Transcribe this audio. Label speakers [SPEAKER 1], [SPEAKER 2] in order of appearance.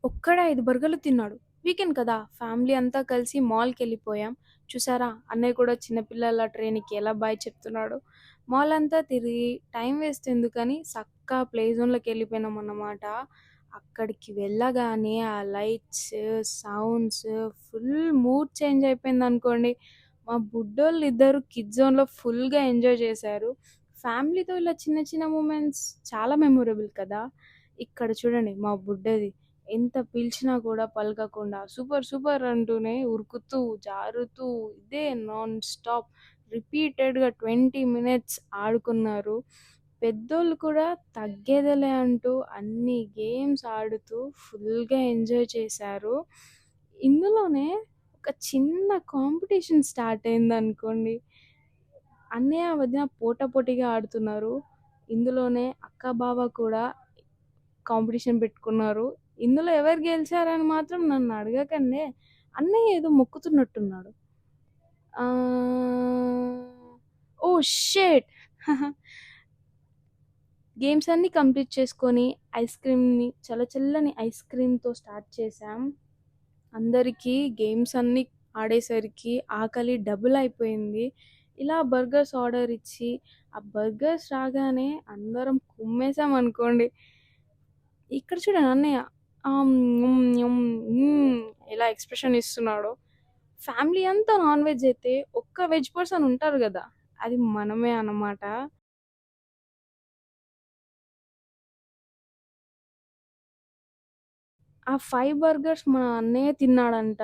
[SPEAKER 1] ఒక్కడే 5 బర్గర్‌లు తిన్నాడు. వీకెండ్ కదా! ఫ్యామిలీ అంతా కలిసి మాల్‌కెళ్ళిపోయాం. చూసారా అన్నయ్య కూడా చిన్న పిల్లల ట్రైన్‌కి ఎలా బాయ్ చెప్తున్నాడో. మాల్ అంతా తిరిగి టైం వేస్ట్ ఎందుకని సక్కా ప్లే జోన్‌లోకెళ్ళిపోయినామన్నమాట. అక్కడికి వెళ్ళగానే ఆ lights, sounds full mood change అయిపోయిందనుకోండి. మా బుడ్డోళ్ళిద్దరూ కిడ్ జోన్‌లో ఫుల్‌గా ఎంజాయ్ చేశారు. ఫ్యామిలీతో ఇలా చిన్న చిన్న మూమెంట్స్ చాలా మెమరబుల్ కదా! ఇక్కడ చూడండి మా బుడ్డది ఎంత పిలిచినా కూడా పలకకుండా సూపర్ సూపర్ అంటూనే ఉరుకుతూ, జారుతూ ఇదే నాన్ స్టాప్ రిపీటెడ్‌గా 20 మినిట్స్ ఆడుకున్నారు. పెద్దోళ్ళు కూడా తగ్గేదేలే అంటూ అన్ని గేమ్స్ ఆడుతూ ఫుల్‌గా ఎంజాయ్ చేశారు. ఇందులోనే ఒక చిన్న కాంపిటీషన్ స్టార్ట్ అయిందనుకోండి. అన్నయ్య, వదిన పోటాపోటీగా ఆడుతున్నారు. ఇందులోనే అక్క, బావ కూడా కాంపిటీషన్ పెట్టుకున్నారు. ఇందులో ఎవరు గెలిచారని మాత్రం నన్ను అడగకండే. అన్నయ్య ఏదో మొక్కుతున్నట్టున్నాడు. ఓహ్ షిట్! గేమ్స్ అన్నీ కంప్లీట్ చేసుకొని ఐస్ క్రీమ్‌ని చల్లచల్లని ఐస్ క్రీమ్‌తో స్టార్ట్ చేశాం. అందరికీ గేమ్స్ అన్నీ ఆడేసరికి ఆకలి డబుల్ అయిపోయింది. ఇలా బర్గర్స్ ఆర్డర్ ఇచ్చి, ఆ బర్గర్స్ రాగానే అందరం కుమ్మేసామనుకోండి. ఇక్కడ చూడండి అన్నయ్య హ్మ్, హ్మ్, హ్మ్, ఎలా ఎక్స్‌ప్రెషన్ ఇస్తున్నాడో. ఫ్యామిలీ అంతా నాన్ వెజ్ అయితే ఒక్క వెజ్ పర్సన్ ఉంటారు గదా! అది మనమే అన్నమాట. ఆ 5 బర్గర్స్ మా అన్నయ్య తిన్నాడంట.